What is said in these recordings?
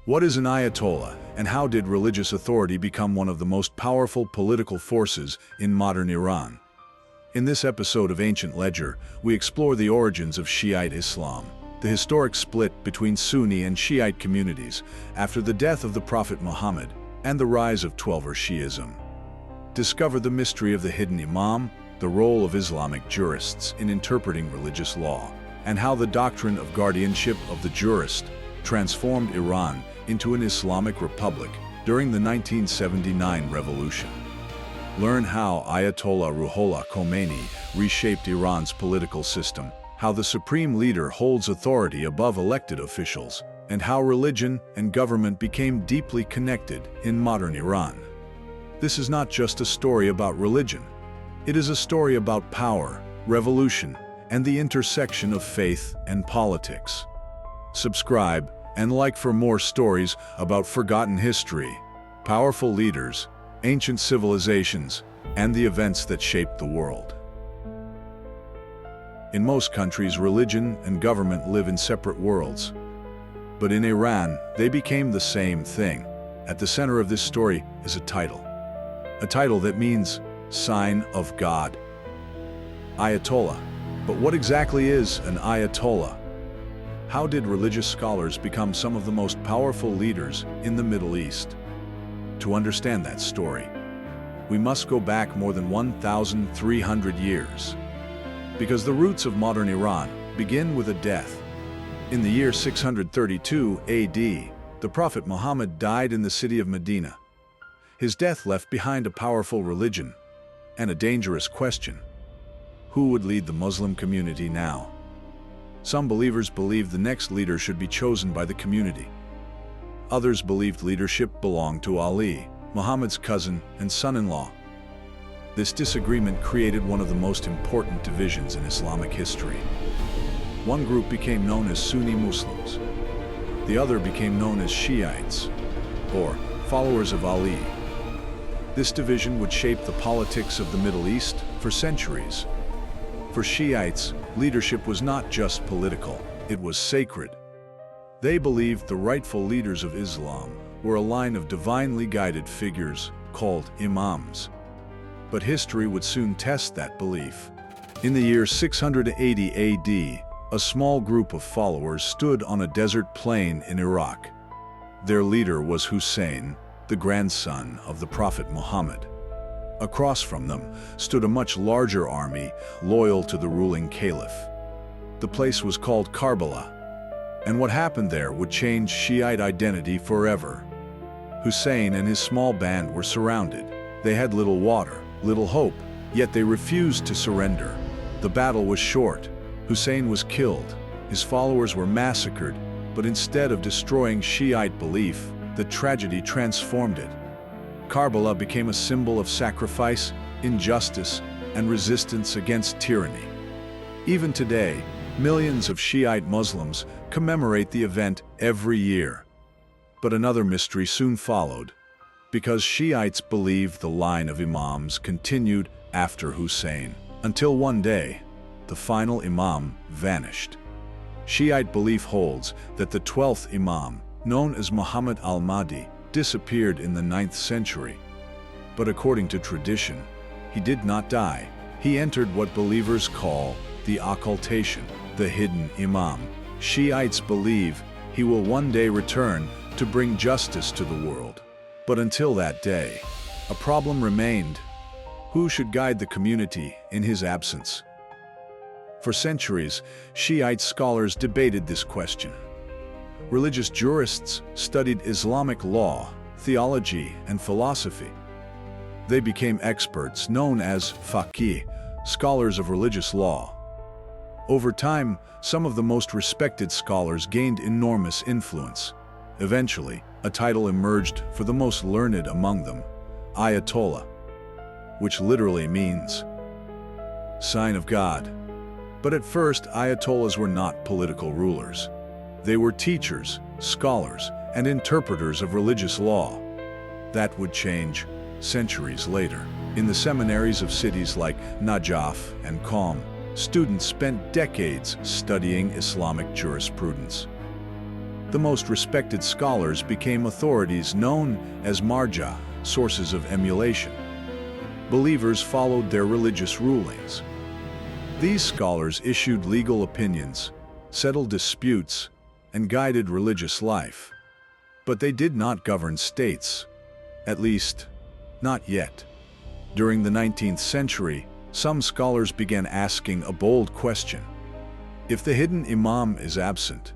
What is an Ayatollah, and how did religious authority become one of the most powerful political forces in modern Iran? In this episode of Ancient Ledger, we explore the origins of Shiite Islam, the historic split between Sunni and Shiite communities after the death of the Prophet Muhammad, and the rise of Twelver Shiism. Discover the mystery of the Hidden Imam, the role of Islamic jurists in interpreting religious law, and how the doctrine of guardianship of the jurist transformed Iran into an Islamic Republic during the 1979 revolution. Learn how Ayatollah Ruhollah Khomeini reshaped Iran's political system, how the supreme leader holds authority above elected officials, and how religion and government became deeply connected in modern Iran. This is not just a story about religion. It is a story about power, revolution, and the intersection of faith and politics. Subscribe and like for more stories about forgotten history, powerful leaders, ancient civilizations, and the events that shaped the world. In most countries, religion and government live in separate worlds. But in Iran, they became the same thing. At the center of this story is a title that means sign of God. Ayatollah. But what exactly is an Ayatollah? How did religious scholars become some of the most powerful leaders in the Middle East? To understand that story, we must go back more than 1,300 years. Because the roots of modern Iran begin with a death. In the year 632 AD, the Prophet Muhammad died in the city of Medina. His death left behind a powerful religion and a dangerous question. Who would lead the Muslim community now? Some believers believed the next leader should be chosen by the community. Others believed leadership belonged to Ali, Muhammad's cousin and son-in-law. This disagreement created one of the most important divisions in Islamic history. One group became known as Sunni Muslims. The other became known as Shiites, or followers of Ali. This division would shape the politics of the Middle East for centuries. For Shiites, leadership was not just political, it was sacred. They believed the rightful leaders of Islam were a line of divinely guided figures called imams. But history would soon test that belief. In the year 680 AD, a small group of followers stood on a desert plain in Iraq. Their leader was Hussein, the grandson of the Prophet Muhammad. Across from them stood a much larger army loyal to the ruling caliph. The place was called Karbala, and what happened there would change Shiite identity forever. Hussein and his small band were surrounded. They had little water, little hope, yet they refused to surrender. The battle was short. Hussein was killed. His followers were massacred, but instead of destroying Shiite belief, the tragedy transformed it. Karbala became a symbol of sacrifice, injustice, and resistance against tyranny. Even today, millions of Shiite Muslims commemorate the event every year. But another mystery soon followed, because Shiites believed the line of imams continued after Hussein, until one day, the final imam vanished. Shiite belief holds that the 12th imam, known as Muhammad al-Mahdi, disappeared in the 9th century. But according to tradition, he did not die. He entered what believers call the occultation, the hidden imam. Shiites believe he will one day return to bring justice to the world. But until that day, a problem remained. Who should guide the community in his absence? For centuries, Shiite scholars debated this question. Religious jurists studied Islamic law, theology, and philosophy. They became experts known as faqih, scholars of religious law. Over time, some of the most respected scholars gained enormous influence. Eventually, a title emerged for the most learned among them, Ayatollah, which literally means sign of God. But at first, Ayatollahs were not political rulers. They were teachers, scholars, and interpreters of religious law. That would change centuries later. In the seminaries of cities like Najaf and Qom, students spent decades studying Islamic jurisprudence. The most respected scholars became authorities known as marja, sources of emulation. Believers followed their religious rulings. These scholars issued legal opinions, settled disputes, and guided religious life. But they did not govern states, at least, not yet. During the 19th century, some scholars began asking a bold question. If the hidden imam is absent,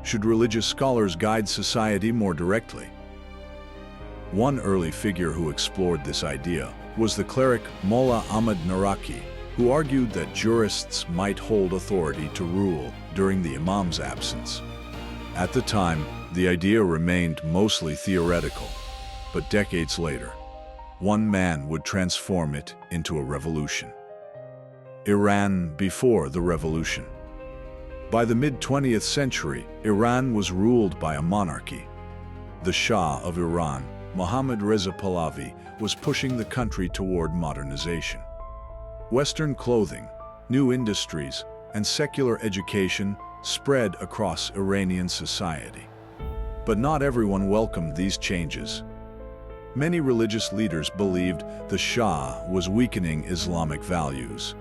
should religious scholars guide society more directly? One early figure who explored this idea was the cleric Mullah Ahmad Naraki, who argued that jurists might hold authority to rule during the imam's absence. At the time, the idea remained mostly theoretical, but decades later, one man would transform it into a revolution. Iran before the revolution. By the mid-20th century, Iran was ruled by a monarchy. The Shah of Iran, Mohammad Reza Pahlavi, was pushing the country toward modernization. Western clothing, new industries, and secular education spread across Iranian society. But not everyone welcomed these changes. Many religious leaders believed the Shah was weakening Islamic values.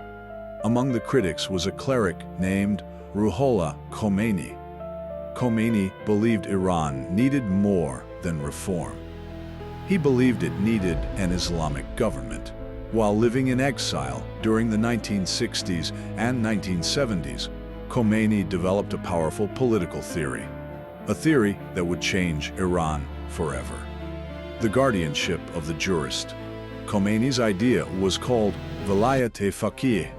Among the critics was a cleric named Ruhollah Khomeini. Khomeini believed Iran needed more than reform. He believed it needed an Islamic government. While living in exile during the 1960s and 1970s, Khomeini developed a powerful political theory, a theory that would change Iran forever. The guardianship of the jurist. Khomeini's idea was called Vilayat-e-Faqih.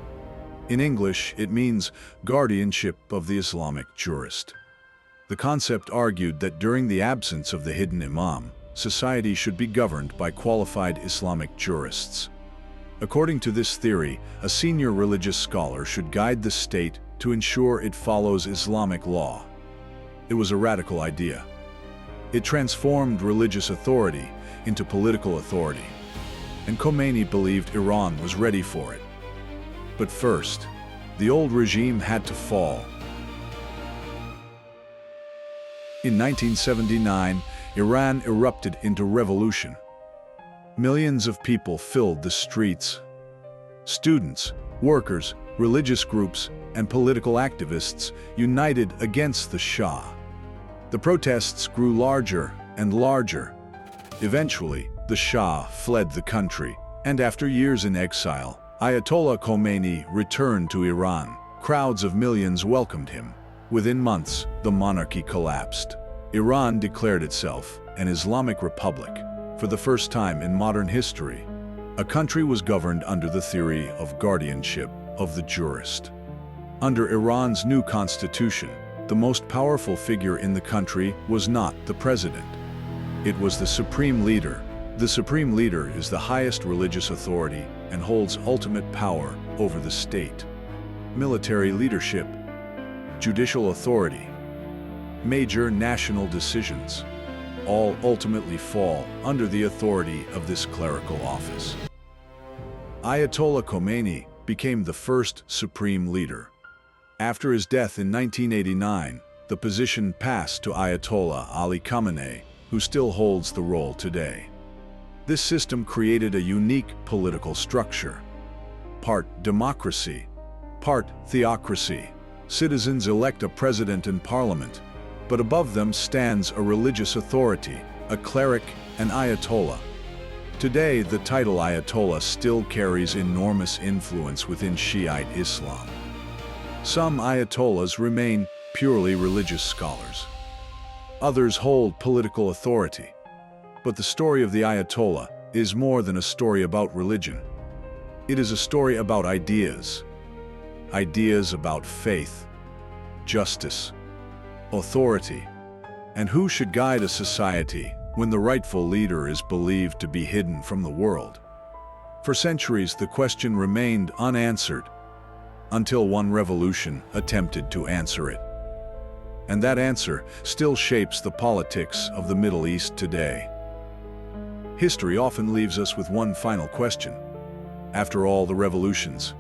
In English, it means guardianship of the Islamic jurist. The concept argued that during the absence of the hidden imam, society should be governed by qualified Islamic jurists. According to this theory, a senior religious scholar should guide the state to ensure it follows Islamic law. It was a radical idea. It transformed religious authority into political authority, and Khomeini believed Iran was ready for it. But first, the old regime had to fall. In 1979, Iran erupted into revolution. Millions of people filled the streets. Students, workers, religious groups, and political activists united against the Shah. The protests grew larger and larger. Eventually, the Shah fled the country, and after years in exile, Ayatollah Khomeini returned to Iran. Crowds of millions welcomed him. Within months, the monarchy collapsed. Iran declared itself an Islamic Republic. For the first time in modern history, a country was governed under the theory of guardianship of the jurist. Under Iran's new constitution, the most powerful figure in the country was not the president. It was the supreme leader. The supreme leader is the highest religious authority and holds ultimate power over the state. Military leadership, judicial authority, major national decisions, all ultimately fall under the authority of this clerical office. Ayatollah Khomeini became the first supreme leader. After his death in 1989, the position passed to Ayatollah Ali Khamenei, who still holds the role today. This system created a unique political structure. Part democracy, part theocracy. Citizens elect a president and parliament, but above them stands a religious authority, a cleric, an ayatollah. Today, the title Ayatollah still carries enormous influence within Shiite Islam. Some ayatollahs remain purely religious scholars. Others hold political authority. But the story of the Ayatollah is more than a story about religion. It is a story about ideas. Ideas about faith, justice, authority, and who should guide a society when the rightful leader is believed to be hidden from the world. For centuries, the question remained unanswered until one revolution attempted to answer it. And that answer still shapes the politics of the Middle East today. History often leaves us with one final question. After all the revolutions,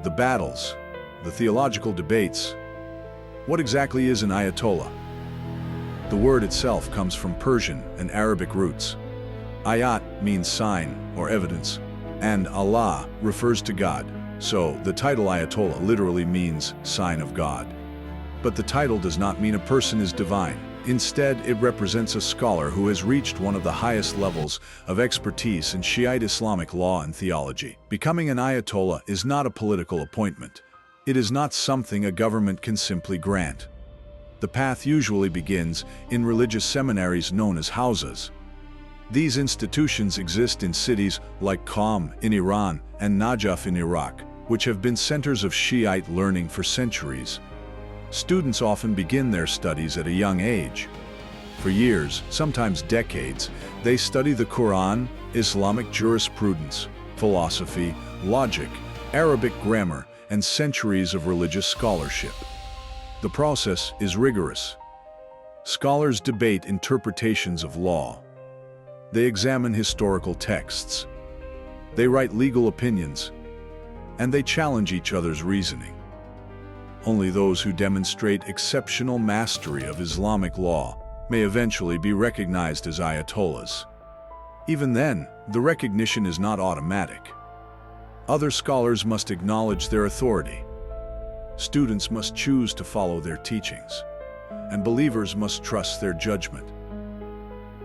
the battles, the theological debates, what exactly is an Ayatollah? The word itself comes from Persian and Arabic roots. Ayat means sign or evidence, and Allah refers to God, so the title Ayatollah literally means sign of God. But the title does not mean a person is divine. Instead, it represents a scholar who has reached one of the highest levels of expertise in Shiite Islamic law and theology. Becoming an Ayatollah is not a political appointment. It is not something a government can simply grant. The path usually begins in religious seminaries known as houses. These institutions exist in cities like Qom in Iran and Najaf in Iraq, which have been centers of Shiite learning for centuries. Students often begin their studies at a young age. For years, sometimes decades, they study the Quran, Islamic jurisprudence, philosophy, logic, Arabic grammar, and centuries of religious scholarship. The process is rigorous. Scholars debate interpretations of law. They examine historical texts. They write legal opinions, and they challenge each other's reasoning. Only those who demonstrate exceptional mastery of Islamic law may eventually be recognized as Ayatollahs. Even then, the recognition is not automatic. Other scholars must acknowledge their authority. Students must choose to follow their teachings, and believers must trust their judgment.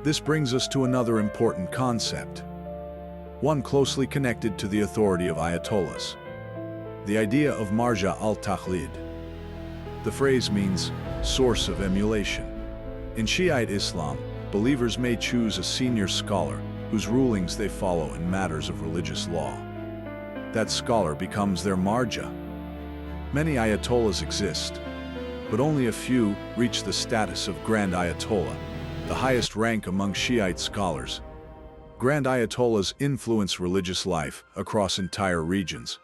This brings us to another important concept, one closely connected to the authority of Ayatollahs: the idea of marja al-taqlid. The phrase means source of emulation. In Shiite Islam, believers may choose a senior scholar whose rulings they follow in matters of religious law. That scholar becomes their marja. Many Ayatollahs exist, but only a few reach the status of Grand Ayatollah, the highest rank among Shiite scholars. Grand Ayatollahs influence religious life across entire regions.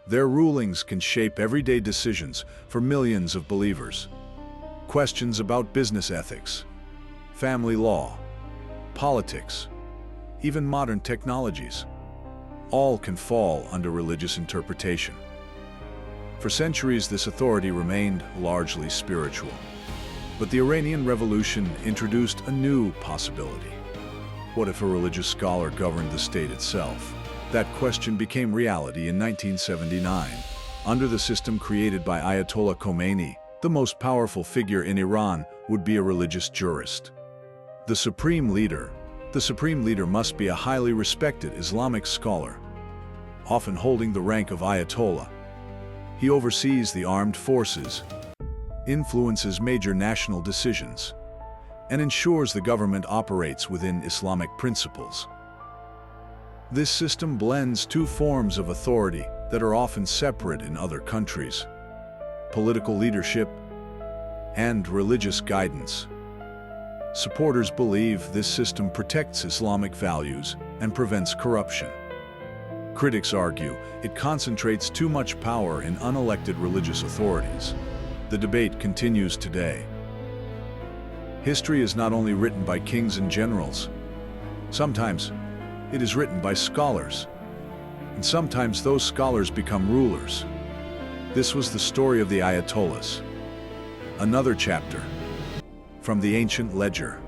Their rulings can shape everyday decisions for millions of believers. Questions about business ethics, family law, politics, even modern technologies, all can fall under religious interpretation. For centuries, this authority remained largely spiritual. But the Iranian Revolution introduced a new possibility. What if a religious scholar governed the state itself? That question became reality in 1979. Under the system created by Ayatollah Khomeini, the most powerful figure in Iran would be a religious jurist. The supreme leader must be a highly respected Islamic scholar, often holding the rank of Ayatollah. He oversees the armed forces, influences major national decisions, and ensures the government operates within Islamic principles. This system blends two forms of authority that are often separate in other countries: political leadership and religious guidance. Supporters believe this system protects Islamic values and prevents corruption. Critics argue it concentrates too much power in unelected religious authorities. The debate continues today. History is not only written by kings and generals. Sometimes it is written by scholars, and sometimes those scholars become rulers. This was the story of the Ayatollahs. Another chapter from the ancient ledger.